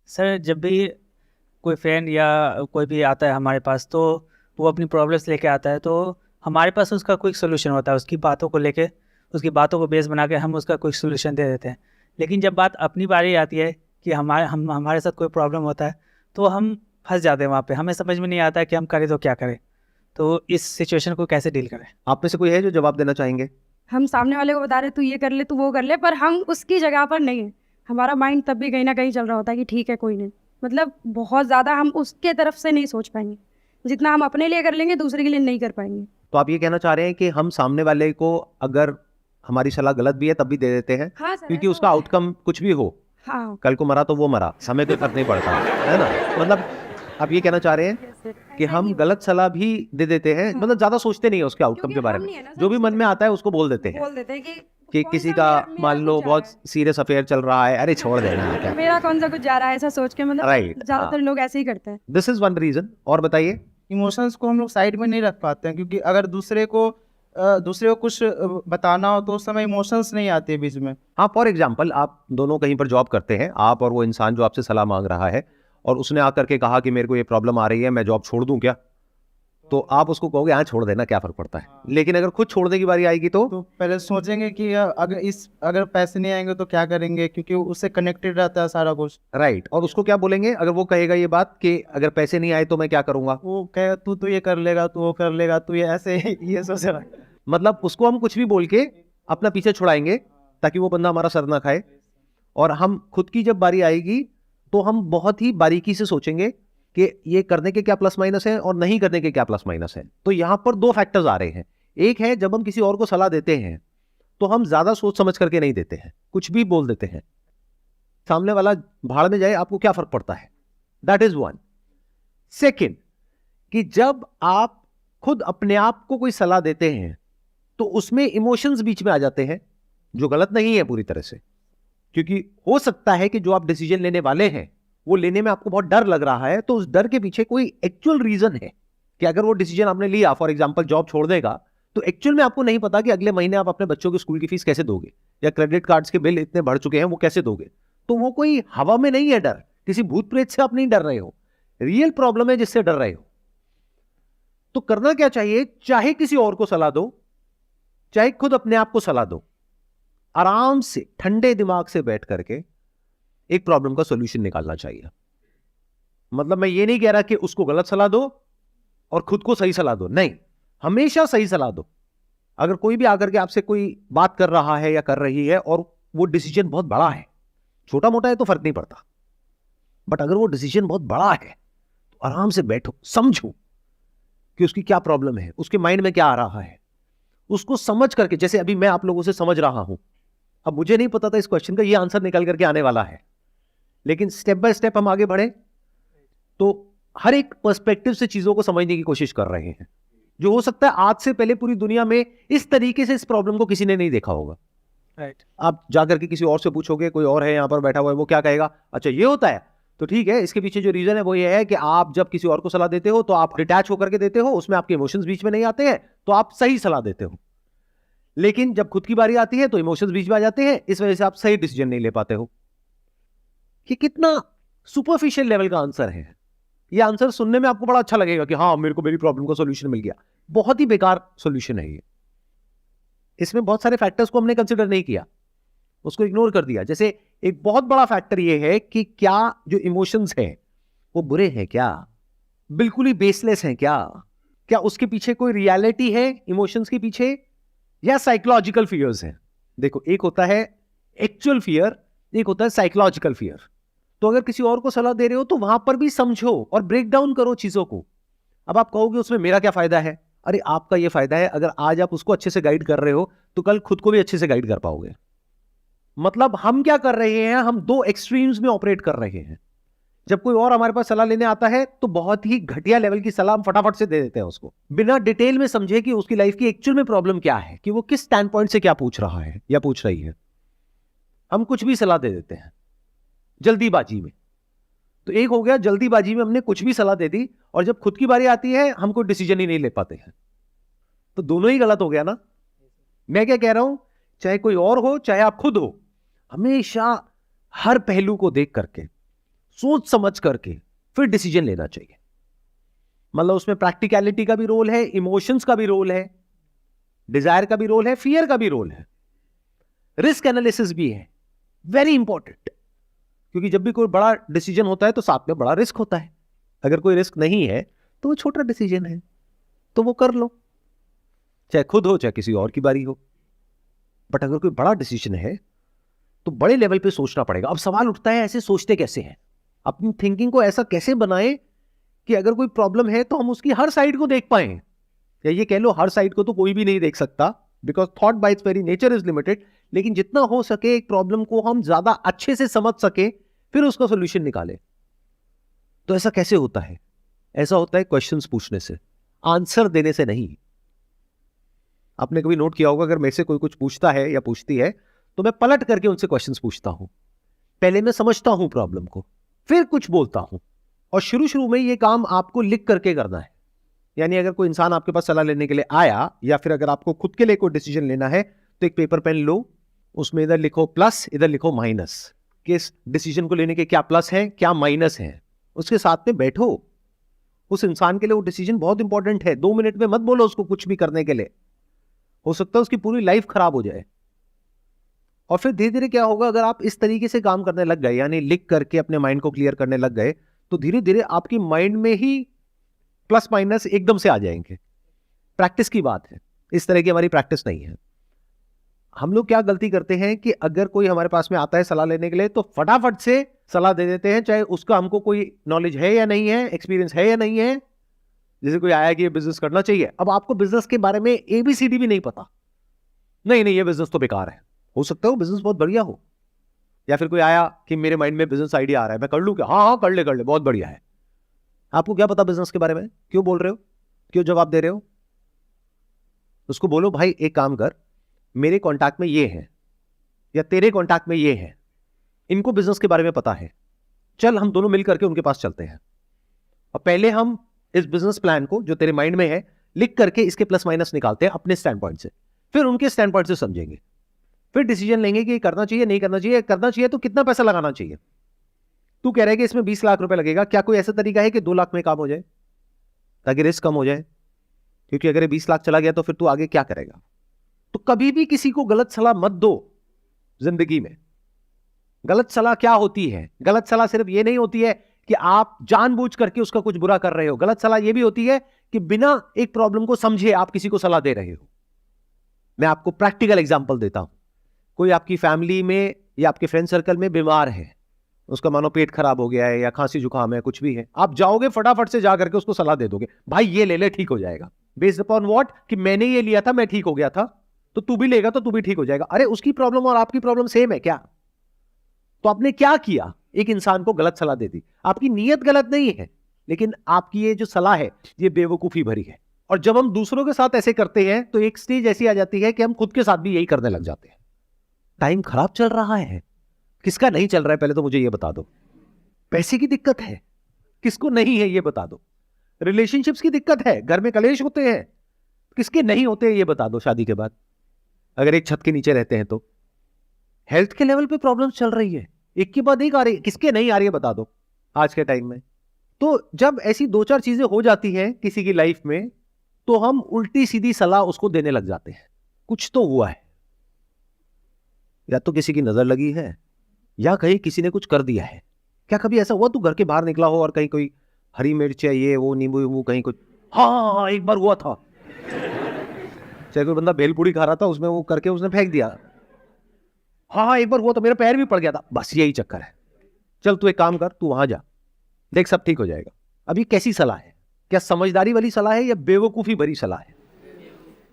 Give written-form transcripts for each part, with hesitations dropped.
Sir जब भी कोई फ्रेंड या कोई भी आता है हमारे पास तो वो अपनी प्रॉब्लम्स लेके आता है, तो हमारे पास उसका क्विक सोल्यूशन होता है। उसकी बातों को लेके, उसकी बातों को बेस बना के हम उसका क्विक सोल्यूशन दे देते हैं। लेकिन जब बात अपनी बारी आती है कि हमारे साथ कोई प्रॉब्लम होता है, तो हम फंस जाते हैं वहाँ पे। हमें समझ में नहीं आता है कि हम करें तो क्या करें, तो इस सिचुएशन को कैसे डील करें। आप में से कोई है जो जवाब देना चाहेंगे? हम सामने वाले को बता रहे तू ये कर ले, तू वो कर ले, पर हम उसकी जगह पर नहीं है। हमारा माइंड तब भी कहीं ना कहीं चल रहा होता है कि ठीक है कोई नहीं। मतलब बहुत ज़्यादा हम उसके तरफ से नहीं सोच पाएंगे, जितना हम अपने लिए कर लेंगे दूसरे के लिए नहीं कर पाएंगे। तो आप ये कहना चाह रहे हैं कि हम सामने वाले को अगर हमारी सलाह गलत भी है तब भी दे देते हैं, हाँ सर, क्योंकि ऐसा उसका होता है। आउटकम कुछ भी हो, हाँ कल को मरा तो वो मरा, हमें कोई फर्क नहीं पड़ता, है ना? मतलब आप ये कहना चाह रहे हैं कि हम गलत सलाह भी दे देते हैं, मतलब ज्यादा सोचते नहीं है उसके आउटकम के बारे में, जो भी मन में आता है उसको बोल देते हैं। बोल देते हैं कि कौन किसी सा का मेरा मान लो कुछ जा बहुत रहा सीरियस अफेयर चल रहा है, अरे छोड़ देना क्या, मेरा कौन सा कुछ जा रहा है, ऐसा सोच के मतलब राइट। ज्यादातर लोग ऐसे ही करते हैं। This is one reason. और बताइए। इमोशंस को हम लोग साइड में नहीं रख पाते हैं, क्योंकि अगर दूसरे को कुछ बताना हो तो उस समय इमोशंस नहीं आते बीच में। हाँ, फॉर एग्जाम्पल आप दोनों कहीं पर जॉब करते हैं, आप और वो इंसान जो आपसे सलाह मांग रहा है, और उसने आकर के कहा कि मेरे को ये प्रॉब्लम आ रही है, मैं जॉब छोड़ दूं क्या? तो आप उसको कहोगे हाँ छोड़ देना, क्या फर्क पड़ता है। लेकिन अगर खुद छोड़ने की बारी आएगी तो पहले सोचेंगे कि अगर पैसे नहीं आएंगे तो क्या करेंगे, क्योंकि उससे कनेक्टेड रहता है सारा कुछ। राइट। और उसको क्या बोलेंगे अगर वो कहेगा ये बात कि अगर पैसे नहीं आए तो मैं क्या करूंगा? वो कहेगा तू तो ये कर लेगा, तू वो कर लेगा, तू ये ऐसे ये सोच रहा है। मतलब उसको हम कुछ भी बोल के अपना पीछे छुड़ाएंगे ताकि वो बंदा हमारा सर ना खाए। और हम खुद की जब बारी आएगी तो हम बहुत ही बारीकी से सोचेंगे कि ये करने के क्या प्लस माइनस है और नहीं करने के क्या प्लस माइनस है। तो यहां पर दो फैक्टर्स आ रहे हैं। एक है जब हम किसी और को सलाह देते हैं तो हम ज्यादा सोच समझ करके नहीं देते हैं, कुछ भी बोल देते हैं, सामने वाला भाड़ में जाए, आपको क्या फर्क पड़ता है। That is one. सेकेंड, कि जब आप खुद अपने आप को कोई सलाह देते हैं तो उसमें इमोशंस बीच में आ जाते हैं, जो गलत नहीं है पूरी तरह से, क्योंकि हो सकता है कि जो आप डिसीजन लेने वाले हैं वो लेने में आपको बहुत डर लग रहा है, तो उस डर के पीछे कोई एक्चुअल रीजन है कि अगर वो डिसीजन आपने लिया, फॉर एग्जांपल जॉब छोड़ने का, तो एक्चुअल में आपको नहीं पता कि अगले महीने आप अपने बच्चों की स्कूल की फीस कैसे दोगे, या क्रेडिट कार्ड्स के बिल इतने बढ़ चुके हैं वो कैसे दोगे। तो वो कोई हवा में नहीं है डर, किसी भूत प्रेत से आप नहीं डर रहे हो, रियल प्रॉब्लम है जिससे डर रहे हो। तो करना क्या चाहिए, चाहे किसी और को सलाह दो, चाहे खुद अपने आप को सलाह दो, आराम से ठंडे दिमाग से बैठ करके एक प्रॉब्लम का सॉल्यूशन निकालना चाहिए। मतलब मैं ये नहीं कह रहा कि उसको गलत सलाह दो और खुद को सही सलाह दो, नहीं, हमेशा सही सलाह दो। अगर कोई भी आकर के आपसे कोई बात कर रहा है या कर रही है और वो डिसीजन बहुत बड़ा है, छोटा मोटा है तो फर्क नहीं पड़ता, बट अगर वो डिसीजन बहुत बड़ा है तो आराम से बैठो, समझो कि उसकी क्या प्रॉब्लम है, उसके माइंड में क्या आ रहा है, उसको समझ करके। जैसे अभी मैं आप लोगों से समझ रहा हूं, अब मुझे नहीं पता था इस क्वेश्चन का ये आंसर निकल करके आने वाला है, लेकिन स्टेप बाय स्टेप हम आगे बढ़े तो हर एक पर्सपेक्टिव से चीजों को समझने की कोशिश कर रहे हैं, जो हो सकता है आज से पहले पूरी दुनिया में इस तरीके से इस प्रॉब्लम को किसी ने नहीं देखा होगा। राइट। आप जाकर के किसी और से पूछोगे, कोई और है यहां पर बैठा हुआ है, वो क्या कहेगा, अच्छा ये होता है, तो ठीक है, इसके पीछे जो रीजन है वो ये है कि आप जब किसी और को सलाह देते हो तो आप डिटैच होकर के देते हो, उसमें आपके इमोशंस बीच में नहीं आते हैं, तो आप सही सलाह देते हो। लेकिन जब खुद की बारी आती है तो इमोशंस बीच में आ जाते हैं, इस वजह से आप सही डिसीजन नहीं ले पाते हो। कि कितना सुपरफिशियल लेवल का आंसर है। ये आंसर सुनने में आपको बड़ा अच्छा लगेगा कि हाँ मेरे को मेरी प्रॉब्लम का सॉल्यूशन मिल गया, बहुत ही बेकार सॉल्यूशन है ये। इसमें बहुत सारे फैक्टर्स को हमने कंसिडर नहीं किया, उसको इग्नोर कर दिया। जैसे एक बहुत बड़ा फैक्टर ये है कि क्या जो इमोशंस हैं वो बुरे हैं क्या, बिल्कुल ही बेसलेस हैं क्या उसके पीछे कोई रियलिटी है इमोशंस के पीछे, या साइकोलॉजिकल फियर्स हैं। देखो, एक होता है एक्चुअल फियर, एक होता है साइकोलॉजिकल फियर। तो अगर किसी और को सलाह दे रहे हो तो वहां पर भी समझो और ब्रेक डाउन करो चीजों को। अब आप कहोगे उसमें मेरा क्या फायदा है, अरे आपका ये फायदा है, अगर आज आप उसको अच्छे से गाइड कर रहे हो तो कल खुद को भी अच्छे से गाइड कर पाओगे। मतलब हम क्या कर रहे हैं, हम दो एक्सट्रीम्स में ऑपरेट कर रहे हैं। जब कोई और हमारे पास सलाह लेने आता है तो बहुत ही घटिया लेवल की सलाह हम फटाफट से दे देते हैं उसको, बिना डिटेल में समझे कि उसकी लाइफ की एक्चुअल में प्रॉब्लम क्या है, कि वो किस स्टैंड पॉइंट से क्या पूछ रहा है या पूछ रही है। हम कुछ भी सलाह दे देते हैं जल्दीबाजी में। तो एक हो गया, जल्दीबाजी में हमने कुछ भी सलाह दे दी, और जब खुद की बारी आती है हम कोई डिसीजन ही नहीं ले पाते हैं। तो दोनों ही गलत हो गया ना। मैं क्या कह रहा हूं, चाहे कोई और हो चाहे आप खुद हो, हमेशा हर पहलू को देख करके सोच समझ करके फिर डिसीजन लेना चाहिए। मतलब उसमें प्रैक्टिकलिटी का भी रोल है, इमोशंस का भी रोल है, डिजायर का भी रोल है, फियर का भी रोल है, रिस्क एनालिसिस भी है, वेरी इंपॉर्टेंट। क्योंकि जब भी कोई बड़ा डिसीजन होता है तो साथ में बड़ा रिस्क होता है। अगर कोई रिस्क नहीं है तो वो छोटा डिसीजन है, तो वो कर लो, चाहे खुद हो चाहे किसी और की बारी हो। बट अगर कोई बड़ा डिसीजन है तो बड़े लेवल पे सोचना पड़ेगा। अब सवाल उठता है, ऐसे सोचते कैसे हैं? अपनी थिंकिंग को ऐसा कैसे बनाएं कि अगर कोई प्रॉब्लम है तो हम उसकी हर साइड को देख पाए, या ये कह लो हर साइड को तो कोई भी नहीं देख सकता, because thought bye it's very nature is limited. लेकिन जितना हो सके एक प्रॉब्लम को हम ज्यादा अच्छे से समझ सके, फिर उसका सोल्यूशन निकाले। तो ऐसा कैसे होता है? ऐसा होता है क्वेश्चंस पूछने से, आंसर देने से नहीं। आपने कभी नोट किया होगा, अगर मेरे से कोई कुछ पूछता है या पूछती है तो मैं पलट करके उनसे क्वेश्चंस पूछता हूं। पहले मैं समझता हूं प्रॉब्लम को, फिर कुछ बोलता हूं। और शुरू में ये काम आपको लिख करके करना है। यानी अगर कोई इंसान आपके पास सलाह लेने के लिए आया, या फिर अगर आपको खुद के लिए कोई डिसीजन लेना है, तो एक पेपर पेन लो, उसमें इधर लिखो प्लस, इधर लिखो माइनस, कि इस डिसीजन को लेने के क्या प्लस है क्या माइनस है। उसके साथ में बैठो। उस इंसान के लिए वो डिसीजन बहुत इंपॉर्टेंट है। 2 मिनट में मत बोलो उसको कुछ भी करने के लिए, हो सकता है उसकी पूरी लाइफ खराब हो जाए। और फिर धीरे धीरे क्या होगा, अगर आप इस तरीके से काम करने लग गए, यानी लिख करके अपने माइंड को क्लियर करने लग गए, तो धीरे धीरे आपकी माइंड में ही प्लस माइनस एकदम से आ जाएंगे। प्रैक्टिस की बात है, इस तरह की हमारी प्रैक्टिस नहीं है। हम लोग क्या गलती करते हैं कि अगर कोई हमारे पास में आता है सलाह लेने के लिए, तो फटाफट से सलाह दे देते हैं, चाहे उसका हमको कोई नॉलेज है या नहीं है, एक्सपीरियंस है या नहीं है। जैसे कोई आया कि ये बिजनेस करना चाहिए, अब आपको बिजनेस के बारे में ABCD भी नहीं पता, नहीं ये बिजनेस तो बेकार है। हो सकता है वो बिजनेस बहुत बढ़िया हो। या फिर कोई आया कि मेरे माइंड में बिजनेस आइडिया आ रहा है, मैं कर लूं क्या? हाँ कर ले, बहुत बढ़िया है। आपको क्या पता बिजनेस के बारे में? क्यों बोल रहे हो, क्यों जवाब दे रहे हो? उसको बोलो, भाई एक काम कर, मेरे कॉन्टैक्ट में ये है, या तेरे कॉन्टैक्ट में ये है, इनको बिजनेस के बारे में पता है, चल हम दोनों मिल करके उनके पास चलते हैं। और पहले हम इस बिजनेस प्लान को जो तेरे माइंड में है लिख करके इसके प्लस माइनस निकालते हैं अपने स्टैंड पॉइंट से, फिर उनके स्टैंड पॉइंट से समझेंगे, फिर डिसीजन लेंगे कि करना चाहिए नहीं करना चाहिए। करना चाहिए तो कितना पैसा लगाना चाहिए। तू कह रहा है कि इसमें 20 लाख रुपए लगेगा, क्या कोई ऐसा तरीका है कि 2 लाख में काम हो जाए, ताकि रिस्क कम हो जाए? क्योंकि अगर 20 लाख चला गया तो फिर तू आगे क्या करेगा? तो कभी भी किसी को गलत सलाह मत दो जिंदगी में। गलत सलाह क्या होती है? गलत सलाह सिर्फ ये नहीं होती है कि आप जानबूझ करके उसका कुछ बुरा कर रहे हो। गलत सलाह यह भी होती है कि बिना एक प्रॉब्लम को समझे आप किसी को सलाह दे रहे हो। मैं आपको प्रैक्टिकल एग्जांपल देता हूं। कोई आपकी फैमिली में या आपके फ्रेंड सर्कल में बीमार है, उसका मानो पेट खराब हो गया है या खांसी जुकाम है, कुछ भी है, आप जाओगे फटाफट से जाकर के उसको सलाह दे दोगे, भाई ये ले ले ठीक हो जाएगा। Based upon what? कि मैंने ये लिया था, मैं ठीक हो गया था, तो तू भी लेगा तो तू भी ठीक हो जाएगा। अरे उसकी प्रॉब्लम और आपकी प्रॉब्लम सेम है क्या? तो आपने क्या किया? एक इंसान को गलत सलाह दे दी। आपकी नीयत गलत नहीं है, लेकिन आपकी ये जो सलाह है ये बेवकूफी भरी है। और जब हम दूसरों के साथ ऐसे करते हैं तो एक स्टेज ऐसी आ जाती है कि हम खुद के साथ भी यही करने लग जाते हैं। टाइम खराब चल रहा है, किसका नहीं चल रहा है पहले तो मुझे ये बता दो। पैसे की दिक्कत है, किसको नहीं है ये बता दो। रिलेशनशिप्स की दिक्कत है, घर में कलेश होते हैं, किसके नहीं होते हैं ये बता दो। शादी के बाद अगर एक छत के नीचे रहते हैं तो हेल्थ के लेवल पे प्रॉब्लम चल रही है, एक के बाद एक आ रही है, किसके नहीं आ रही है बता दो आज के टाइम में। तो जब ऐसी 2-4 चीजें हो जाती हैं किसी की लाइफ में, तो हम उल्टी सीधी सलाह उसको देने लग जाते हैं। कुछ तो हुआ है, या तो किसी की नजर लगी है, या कहीं किसी ने कुछ कर दिया है। क्या कभी ऐसा हुआ तू घर के बाहर निकला हो और कहीं कोई हरी मिर्च है, ये वो नींबू वींबू कहीं कुछ? हाँ एक बार हुआ था, चाहे कोई बंदा भेलपूरी खा रहा था, उसमें वो करके उसने फेंक दिया। हाँ एक बार हुआ तो मेरा पैर भी पड़ गया था। बस यही चक्कर है। चल तू एक काम कर, तू वहां जा, देख सब ठीक हो जाएगा। अभी कैसी सलाह है? क्या समझदारी वाली सलाह है या बेवकूफी भरी सलाह है?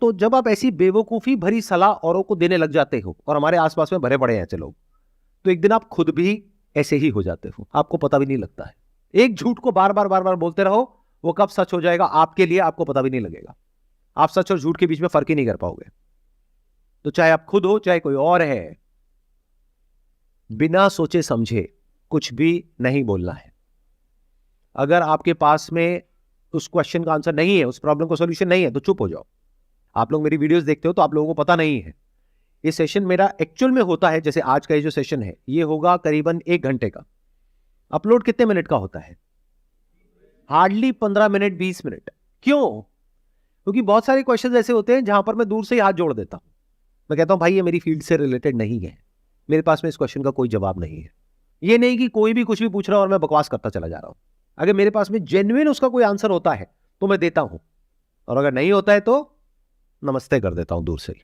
तो जब आप ऐसी बेवकूफी भरी सलाह औरों को देने लग जाते हो, और हमारे आसपास में भरे पड़े हैं ऐसे लोग, तो एक दिन आप खुद भी ऐसे ही हो जाते हो, आपको पता भी नहीं लगता है। एक झूठ को बार बार बोलते रहो, वो कब सच हो जाएगा आपके लिए आपको पता भी नहीं लगेगा। आप सच और झूठ के बीच में फर्क ही नहीं कर पाओगे। तो चाहे आप खुद हो चाहे कोई और है, बिना सोचे समझे कुछ भी नहीं बोलना है। अगर आपके पास में उस क्वेश्चन का आंसर नहीं है, उस प्रॉब्लम का सॉल्यूशन नहीं है, तो चुप हो जाओ। आप लोग मेरी वीडियोस देखते हो तो आप लोगों को पता नहीं है, ये सेशन मेरा एक्चुअल में होता है, जैसे आज का ये जो सेशन है ये होगा करीबन 1 घंटे का। अपलोड कितने मिनट का होता है? Hardly 15 minute 20 minute. क्यों? क्योंकि बहुत सारे क्वेश्चन ऐसे होते हैं जहां पर मैं दूर से ही हाथ जोड़ देता हूं, मैं कहता हूं भाई ये मेरी फील्ड से रिलेटेड नहीं है, मेरे पास में इस क्वेश्चन का कोई जवाब नहीं है। ये नहीं कि कोई भी कुछ भी पूछ रहा है और मैं बकवास करता चला जा रहा हूं। अगर मेरे पास में जेन्युइन उसका कोई आंसर होता है तो मैं देता हूं, और अगर नहीं होता है तो नमस्ते कर देता हूं दूर से ही।